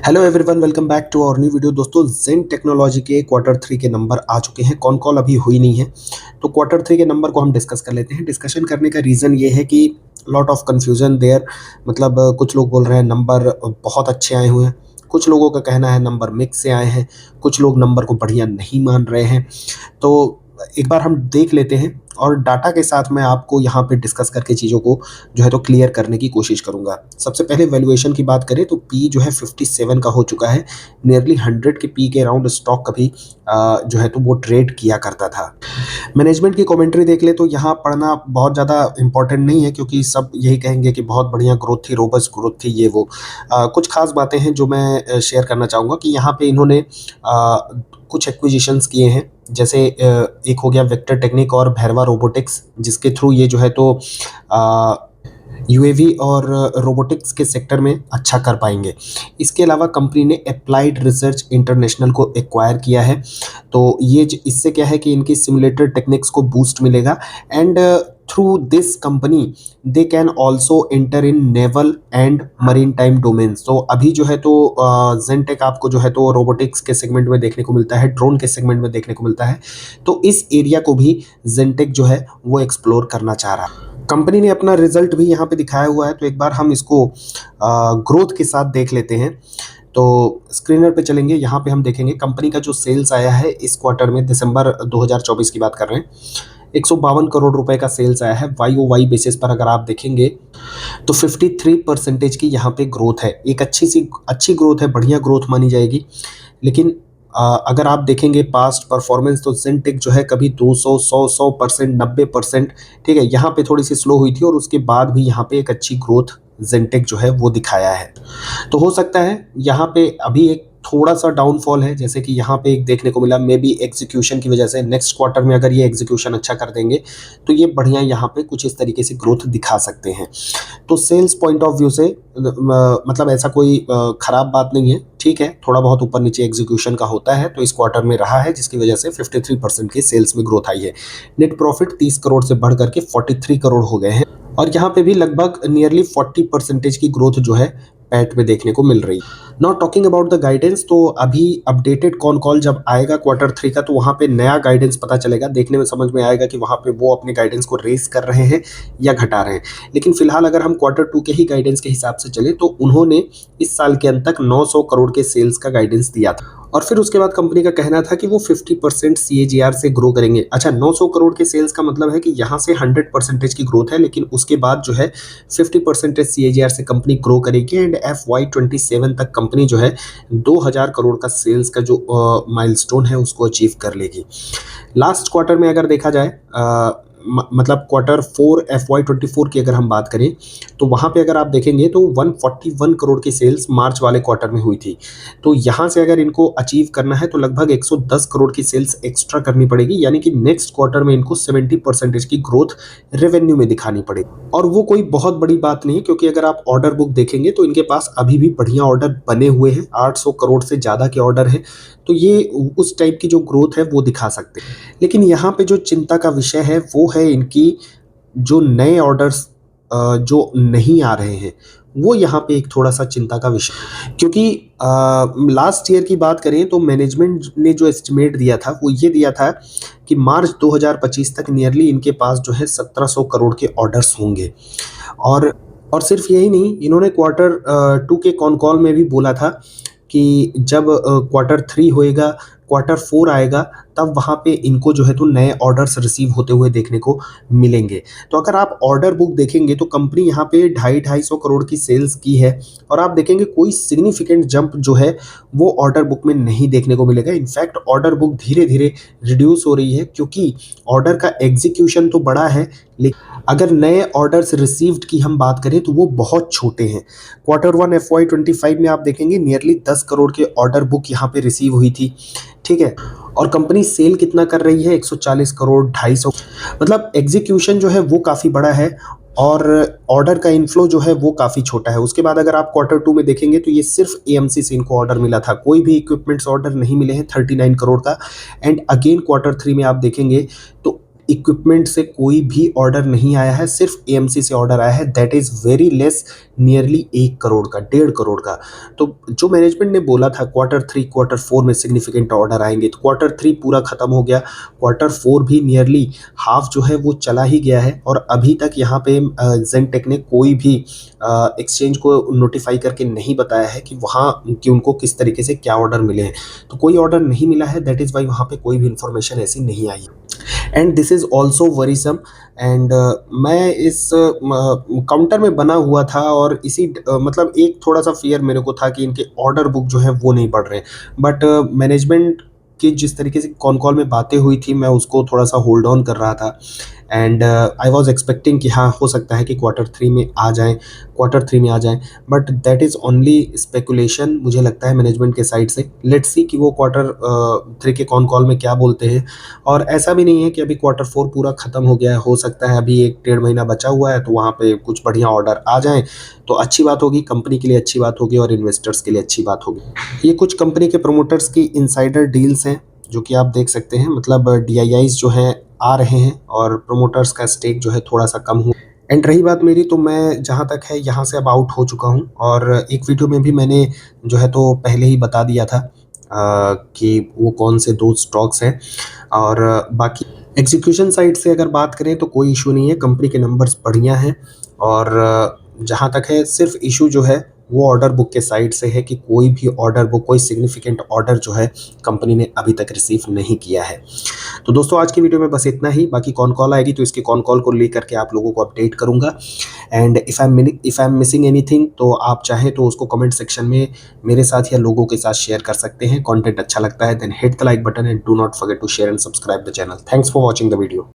Hello everyone, welcome back to our new video. दोस्तों, जेन टेक्नोलॉजी के quarter three के number आ चुके हैं। कौन कॉल अभी हुई नहीं है, तो क्वार्टर थ्री के नंबर को हम डिस्कस कर लेते हैं। डिस्कशन करने का रीज़न ये है कि लॉट ऑफ कन्फ्यूजन देयर। मतलब कुछ लोग बोल रहे हैं नंबर बहुत अच्छे आए हुए हैं, कुछ लोगों का कहना है नंबर मिक्स से आए हैं, कुछ लोग नंबर को बढ़िया नहीं मान रहे हैं। तो एक बार हम देख लेते हैं और डाटा के साथ मैं आपको यहाँ पे डिस्कस करके चीज़ों को जो है तो क्लियर करने की कोशिश करूँगा। सबसे पहले वैल्यूएशन की बात करें तो पी जो है 57 का हो चुका है। नियरली 100 के पी के अराउंड स्टॉक कभी जो है तो वो ट्रेड किया करता था। मैनेजमेंट की कमेंट्री देख ले तो यहाँ पढ़ना बहुत ज़्यादा इंपॉर्टेंट नहीं है, क्योंकि सब यही कहेंगे कि बहुत बढ़िया ग्रोथ थी, रोबस्ट ग्रोथ थी ये वो। कुछ खास बातें हैं जो मैं शेयर करना चाहूँगा कि यहाँ पे इन्होंने कुछ एक्विजिशंस किए हैं। जैसे एक हो गया वेक्टर टेक्निक और भैरवा रोबोटिक्स, जिसके थ्रू ये जो है तो यूएवी और रोबोटिक्स के सेक्टर में अच्छा कर पाएंगे। इसके अलावा कंपनी ने अप्लाइड रिसर्च इंटरनेशनल को एक्वायर किया है। तो ये इससे क्या है कि इनकी सिमुलेटर टेक्निक्स को बूस्ट मिलेगा and through this company they can also enter in naval and marine time domains. तो अभी जो है तो जेनटेक आपको जो है तो रोबोटिक्स के सेगमेंट में देखने को मिलता है, ड्रोन के सेगमेंट में देखने को मिलता है। तो इस एरिया को भी जेनटेक जो है वो एक्सप्लोर करना चाह रहा है। कंपनी ने अपना रिजल्ट भी यहाँ पे दिखाया हुआ है, तो एक बार हम इसको ग्रोथ के साथ देख लेते हैं। तो स्क्रीनर पे चलेंगे, यहाँ पे हम देखेंगे कंपनी का जो सेल्स आया है इस क्वार्टर में, दिसंबर 2024 की बात कर रहे हैं, 152 करोड़ रुपए का सेल्स आया है। वाई ओ वाई बेसिस पर अगर आप देखेंगे तो 53% की यहाँ पे ग्रोथ है। एक अच्छी ग्रोथ है, बढ़िया ग्रोथ मानी जाएगी। लेकिन अगर आप देखेंगे पास्ट परफॉर्मेंस तो जेनटेक जो है कभी 200, 100%, 90%, ठीक है, यहाँ पे थोड़ी सी स्लो हुई थी और उसके बाद भी यहाँ पे एक अच्छी ग्रोथ जेनटेक जो है वो दिखाया है। तो हो सकता है यहाँ पे अभी एक थोड़ा सा डाउनफॉल है, जैसे कि यहाँ पे एक देखने को मिला, मे बी एग्जीक्यूशन की वजह से। नेक्स्ट क्वार्टर में अगर ये एग्जीक्यूशन अच्छा कर देंगे तो ये बढ़िया यहाँ पे कुछ इस तरीके से ग्रोथ दिखा सकते हैं। तो सेल्स पॉइंट ऑफ व्यू से मतलब ऐसा कोई खराब बात नहीं है, ठीक है, थोड़ा बहुत ऊपर नीचे एग्जीक्यूशन का होता है, तो इस क्वार्टर में रहा है, जिसकी वजह से 53% की सेल्स में ग्रोथ आई है। नेट प्रॉफिट 30 करोड़ से बढ़ करके 43 करोड़ हो गए हैं और यहाँ पे भी लगभग नियरली 40% की ग्रोथ जो है पैट में देखने को मिल रही है। Not talking about the guidance, तो अभी अपडेटेड कॉन कॉल जब आएगा क्वार्टर थ्री का तो वहाँ पे नया गाइडेंस पता चलेगा, देखने में समझ में आएगा कि वहाँ पे वो अपने गाइडेंस को रेस कर रहे हैं या घटा रहे हैं। लेकिन फिलहाल अगर हम क्वार्टर टू के ही गाइडेंस के हिसाब से चले तो उन्होंने इस साल के अंत तक 900 करोड़ के सेल्स का गाइडेंस दिया था और फिर उसके बाद कंपनी का कहना था कि वो 50% CAGR से ग्रो करेंगे। अच्छा, 900 करोड़ के सेल्स का मतलब है कि यहाँ से 100% की ग्रोथ है, लेकिन उसके बाद जो है 50% CAGR से कंपनी ग्रो करेगी एंड FY27 तक कंपनी जो है 2000 करोड़ का सेल्स का जो माइलस्टोन है उसको अचीव कर लेगी। लास्ट क्वार्टर में अगर देखा जाए मतलब क्वार्टर फोर FY24 की अगर हम बात करें तो वहाँ पे अगर आप देखेंगे तो 141 करोड़ की सेल्स मार्च वाले क्वार्टर में हुई थी। तो यहाँ से अगर इनको अचीव करना है तो लगभग 110 करोड़ की सेल्स एक्स्ट्रा करनी पड़ेगी, यानी कि नेक्स्ट क्वार्टर में इनको 70% की ग्रोथ रेवेन्यू में दिखानी पड़ेगी। और वो कोई बहुत बड़ी बात नहीं है, क्योंकि अगर आप ऑर्डर बुक देखेंगे तो इनके पास अभी भी बढ़िया ऑर्डर बने हुए हैं, 800 करोड़ से ज़्यादा के ऑर्डर हैं। तो ये उस टाइप की जो ग्रोथ है वो दिखा सकते हैं। लेकिन यहाँ पे जो चिंता का विषय है वो है इनकी जो नए ऑर्डर्स जो नहीं आ रहे हैं, वो यहाँ पे एक थोड़ा सा चिंता का विषय है। क्योंकि लास्ट ईयर की बात करें तो मैनेजमेंट ने जो एस्टिमेट दिया था वो ये दिया था कि मार्च 2025 तक नियरली इनके पास जो है 1700 करोड़ के ऑर्डर्स होंगे। और सिर्फ यही नहीं, इन्होंने क्वार्टर टू के कॉन कॉल में भी बोला था कि जब क्वार्टर थ्री होएगा, क्वार्टर फोर आएगा, तब वहाँ पे इनको जो है तो नए ऑर्डर्स रिसीव होते हुए देखने को मिलेंगे। तो अगर आप ऑर्डर बुक देखेंगे तो कंपनी यहाँ पे 250-250 करोड़ की सेल्स की है और आप देखेंगे कोई सिग्निफिकेंट जंप जो है वो ऑर्डर बुक में नहीं देखने को मिलेगा। इनफैक्ट ऑर्डर बुक धीरे धीरे रिड्यूस हो रही है, क्योंकि ऑर्डर का एग्जीक्यूशन तो बड़ा है, लेकिन अगर नए ऑर्डर्स रिसीव्ड की हम बात करें तो वो बहुत छोटे हैं। क्वार्टर वन FY25 में आप देखेंगे नियरली 10 करोड़ के ऑर्डर बुक यहाँ पे रिसीव हुई थी, ठीक है, और कंपनी सेल कितना कर रही है, 140 करोड़, 250, मतलब एग्जीक्यूशन जो है वो काफ़ी बड़ा है और ऑर्डर का इनफ्लो जो है वो काफ़ी छोटा है। उसके बाद अगर आप क्वार्टर टू में देखेंगे तो ये सिर्फ AMC से इनको ऑर्डर मिला था, कोई भी इक्विपमेंट्स ऑर्डर नहीं मिले हैं, 39 करोड़ का। एंड अगेन क्वार्टर थ्री में आप देखेंगे तो इक्विपमेंट से कोई भी ऑर्डर नहीं आया है, सिर्फ एएमसी से ऑर्डर आया है, that is very less, nearly 1 crore का, 1.5 करोड़ का। तो जो मैनेजमेंट ने बोला था क्वार्टर 3 क्वार्टर 4 में सिग्निफिकेंट ऑर्डर आएंगे, तो क्वार्टर 3 पूरा खत्म हो गया, क्वार्टर 4 भी नियरली हाफ जो है वो चला ही गया है, और अभी तक यहाँ पे जेनटेक ने कोई भी एक्सचेंज को नोटिफाई करके नहीं बताया है कि वहाँ कि उनको किस तरीके से क्या ऑर्डर मिले हैं। तो कोई ऑर्डर नहीं मिला है, दैट इज़ वाई वहाँ पे कोई भी इंफॉर्मेशन ऐसी नहीं आई। And this is also worrisome. And मैं इस काउंटर में बना हुआ था, और इसी मतलब एक थोड़ा सा फियर मेरे को था कि इनके ऑर्डर बुक जो है वो नहीं बढ़ रहे हैं, बट मैनेजमेंट की जिस तरीके से कॉन कॉल में बातें हुई थी, मैं उसको थोड़ा सा होल्ड ऑन कर रहा था। एंड आई वॉज एक्सपेक्टिंग कि हाँ, हो सकता है कि क्वार्टर 3 में आ जाएँ, क्वार्टर 3 में आ जाएँ, but that is only speculation मुझे लगता है मैनेजमेंट के साइड से। लेट्स सी कि वो क्वार्टर 3 के कॉन कॉल में क्या बोलते हैं। और ऐसा भी नहीं है कि अभी क्वार्टर 4 पूरा खत्म हो गया है, हो सकता है अभी 1 डेढ़ महीना बचा हुआ है, तो वहाँ पे कुछ बढ़िया ऑर्डर आ जाएँ, तो अच्छी बात होगी, कंपनी के लिए अच्छी बात होगी और इन्वेस्टर्स के लिए अच्छी बात होगी। ये कुछ कंपनी के प्रमोटर्स की इनसाइडर डील्स हैं, जो कि आप देख सकते हैं, मतलब डीआईआईज़ जो हैं आ रहे हैं, और प्रमोटर्स का स्टेक जो है थोड़ा-सा कम हुआ। एंड रही बात मेरी, तो मैं जहाँ तक है यहाँ से अब आउट हो चुका हूँ, और एक वीडियो में भी मैंने जो है तो पहले ही बता दिया था कि वो कौन से 2 स्टॉक्स हैं। और बाकी एग्जीक्यूशन साइड से अगर बात करें तो कोई इशू नहीं है, कंपनी के नंबर्स बढ़िया हैं। और जहाँ तक है, सिर्फ इशू जो है वो ऑर्डर बुक के साइड से है कि कोई भी ऑर्डर बुक, कोई सिग्निफिकेंट ऑर्डर जो है कंपनी ने अभी तक रिसीव नहीं किया है। तो दोस्तों, आज की वीडियो में बस इतना ही। बाकी कौन कॉल आएगी तो इसके कौन कॉल को लेकर के आप लोगों को अपडेट करूंगा। And if I am missing anything, तो आप चाहें तो उसको कमेंट सेक्शन में मेरे साथ या लोगों के साथ शेयर कर सकते हैं। कंटेंट अच्छा लगता है then hit the like button, and do not forget to share and subscribe the channel. Thanks for watching the video.